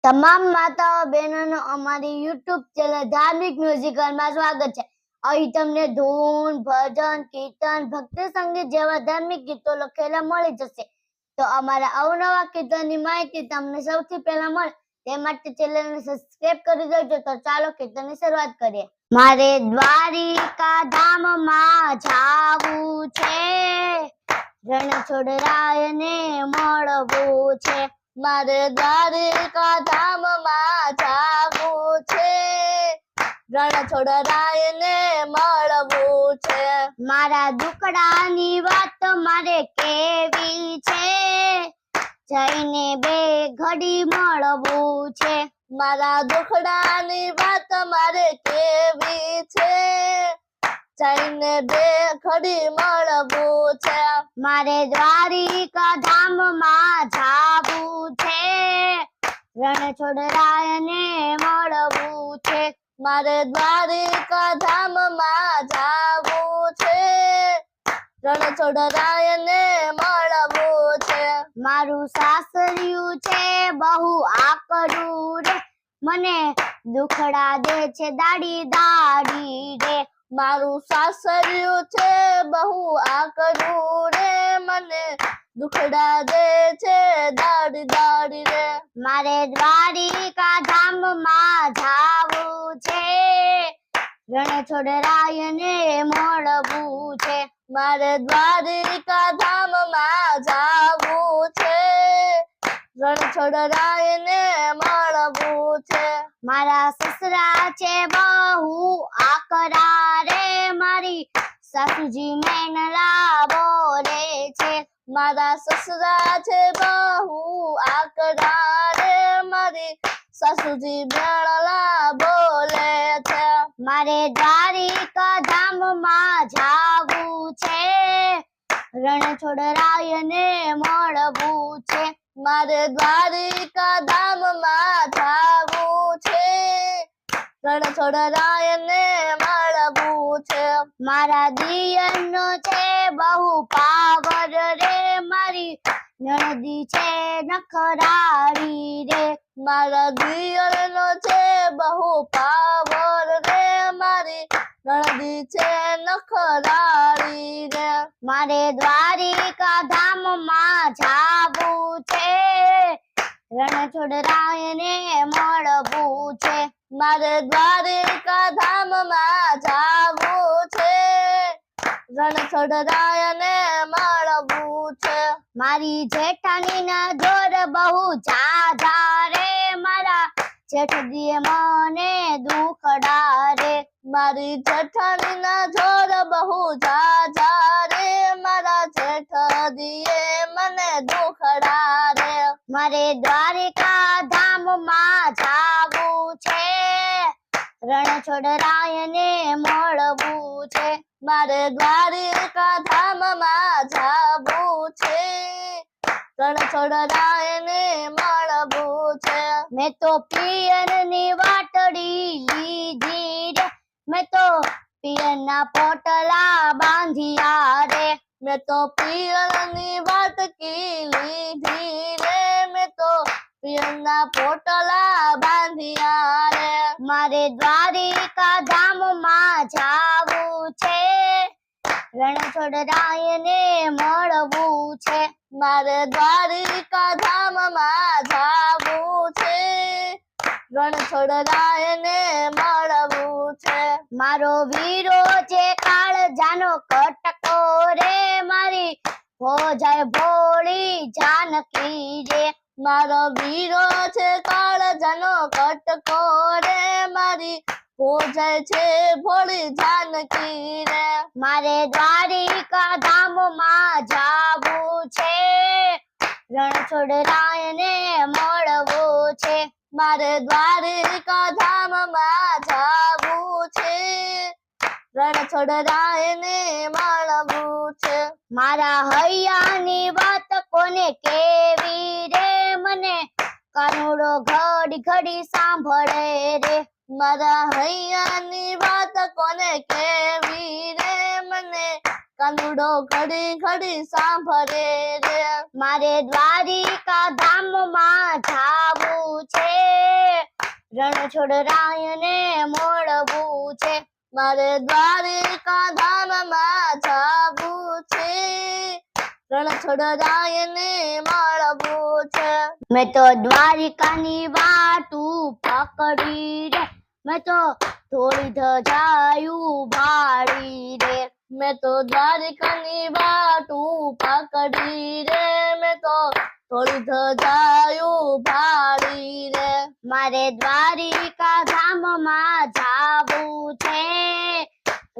તમામ માતાઓ બહેનોનો અમારી YouTube ચેનલ ધાર્મિક મ્યુઝિકલમાં સ્વાગત છે। અહીં તમને ધૂન, ભજન, કીર્તન, ભક્તિ સંગીત જેવા ધાર્મિક ગીતો લખેલા મળી જશે। તો અમારા અવનવા કીર્તનની માહિતી તમને સૌથી પહેલા મળે તે માટે ચેનલને સબસ્ક્રાઇબ કરી દેજો। તો ચાલો કીર્તનની શરૂઆત કરીએ। મારે દ્વારિકા ધામમાં જાવું છે, રણછોડરાયને મળવું છે। મારે દ્વારિકા ધામમાં જાવું છે, રણછોડરાયને મળવું છે। મારા દુખડાની વાત મારે કેવી છે, જઈને બે ઘડી મળવું છે। મારા દુખડાની વાત મારે કેવી છે, જઈને બે ઘડી મળવું છે। મારે દ્વારિકા ધામમાં જાવું છે, રણછોડરાયને મળવું છે। મારે દ્વારિકા ધામમાં જાવું છે, રણછોડરાયને મળવું છે। મારું સાસરિયું છે બહુ આકરું રે, મને દુખડા દે છે દાડી દાડી રે। મારું સાસરિયું છે બહુ આકરું રે, મને દુખડા દે છે દાડી દાડી રે। મારે દ્વારિકા ધામમાં જાવું છે, રણછોડરાયને મળવું છે। મારે દ્વારિકા ધામમાં જાવું છે, રણછોડરાયને મળવું છે। મારા સસરા છે બહુ આકરા રે, મારી સાસુજી મેનલા બોલે છે। મારા સસરા છે બહુ આકરા રે, મારી સાસુજી મેનલા બોલે છે। મારે દ્વારિકા ધામમાં જાવું છે, રણછોડરાયને મળવું છે। મારે દ્વારિકા ધામમાં જાવું છે, રણછોડરાયને મળવું છે। મારા દિયરનો છે બહુ પાવર રે, મારી નણદી છે નખરાળી રે। મારા દિયરનો છે બહુ પાવર રે, મારી નણદી છે નખરાળી રે। મારે દ્વારિકા ધામમાં જાવું છે, રણછોડરાયને મળવું છે। મારે દ્વારિકા ધામમાં જાવું છે, રણછોડરાયને મળવું છે। મારી જેઠાણીના જોર બહુ ઝાઝા રે, મારા જેઠદીએ મને દુખડા રે। મારી જેઠાણીના જોર બહુ ઝાઝા રે, મારા જેઠદીએ મને દુખડા રે। મારે દ્વારિકા ધામમાં જાવું છે, રણછોડરાયને મળવું છે। મારે દ્વારિકા ધામમાં જાવું છે, રણછોડરાયને મળવું છે। મેં તો પિયરની વાટડી લીધી રે, મેં તો પિયરના પોટલા બાંધ્યા રે। મેં તો પિયરની વાટકી લીધી રે, મેં તો પિયરના પોટલા બાંધ્યા રે। મારે દ્વારિકા ધામમાં જાવું છે, રણછોડરાયને મળવું છે। મારે દ્વારિકા ધામમાં જાવું છે, રણછોડરાયને મળવું છે। મારો વીરો છે કાળજાનો કટકો રે, મારી ભોજાય ભોળી જાનકી રે। મારો વીરો છે કાળજાનો કટકો રે, મારી ભોજાય છે ભોળી જાનકી રે। મારે દ્વારિકા ધામમાં જાવું છે, રણછોડરાયને મળવું છે। મારે દ્વારિકા ધામમાં જાવું છે, રણછોડરાયને મળવું છે। મારા હૈયાની વાત કોને કેવી રે, મને કાનુડો ઘડી ઘડી સાંભળે રે। મારા હૈયાની વાત કોને કેવી રે, મને કાનુડો ઘડી ઘડી સાંભળે રે। મારે દ્વારિકા ધામમાં જાવું છે, રણછોડરાયને મળવું છે. મારે દ્વારિકા ધામમાં જાવું છે. રણછોડરાયને મળવું છે. મેં તો દ્વારિકાની વાટું પકડી રે, મેં તો થોડી ધજાયું ભાળી રે. મેં તો દ્વારિકાની વાટું પકડી રે, મેં તો થોડી ધજાયું ભાળી રે. મારે દ્વારિકા ધામમાં જાવું છે,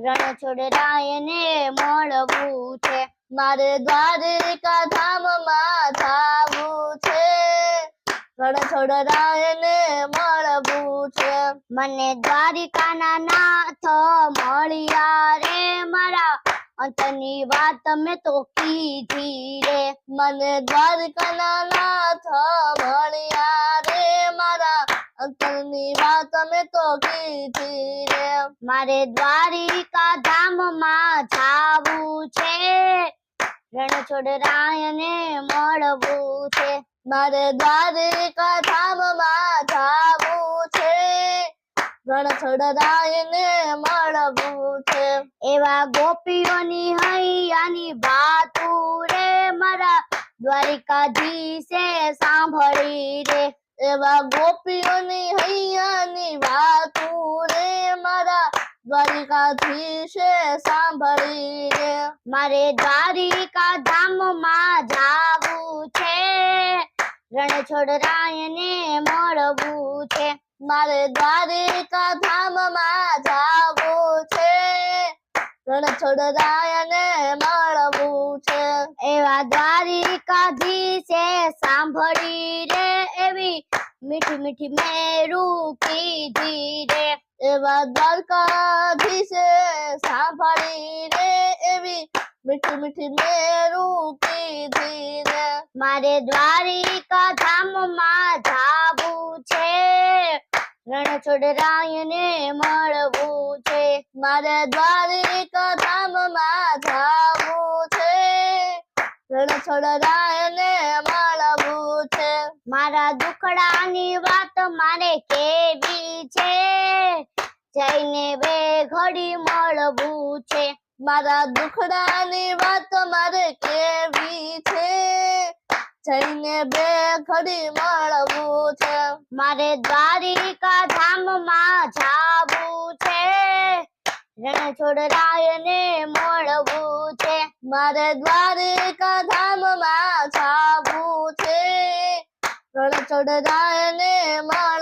રણછોડરાયને મળવું છે. મારે દ્વારિકા ધામમાં જાવું છે, રણછોડરાયને મળવું છે. મને દ્વારિકાના નાથ મળ્યા રે, મારા અંતરની વાત મેં તો કીધી રે. મને દ્વારિકાના નાથ મળ્યા રે, મારા અંતરની વાત મેં તો કીધી રે. મારે દ્વારિકા ધામમાં જાવું છે, રણછોડરાયને મળવું છે. મારે દ્વારિકા ધામમાં જાવું છે, રણછોડરાયને મળવું છે. એવા ગોપીઓની હૈયાની વાતું રે, મારા દ્વારિકાધીશે સાંભળી રે. એવા ગોપીઓની હૈયાની વાતું રે, મારા દ્વારિકાધીશે સાંભળી રે. મારે દ્વારિકા ધામમાં જાવું છે, રણછોડરાયને મળવું છે. મારે દ્વારિકા ધામમાં જાવું છે, રણછોડરાયને મળવું છે. એવા દ્વારિકાધીશે સાંભળી રે, એવી મીઠી મીઠી મેરું કીધી રે. એવા દ્વારકાધીશે સાંભળી રે, એવી મીઠી મીઠી મેરું કીધી રે. મારે દ્વારિકા ધામમાં જાવું છે, રણછોડરાયને મળવું છે. મારે દ્વારિકા ધામમાં જાવું છે, રણછોડરાયને મળવું છે. મારા દુખડાની વાત મારે કેવી છે, જઈને બે ઘડી મળવું છે. મારા દુખડાની વાત મારે કેવી છે, જઈને બે ઘડી મળવું છે. મારે દ્વારિકા ધામમાં જાવું છે, રણછોડરાયને મળવું છે. મારે દ્વારિકા ધામમાં જાવું છે, રણછોડરાયને મળવું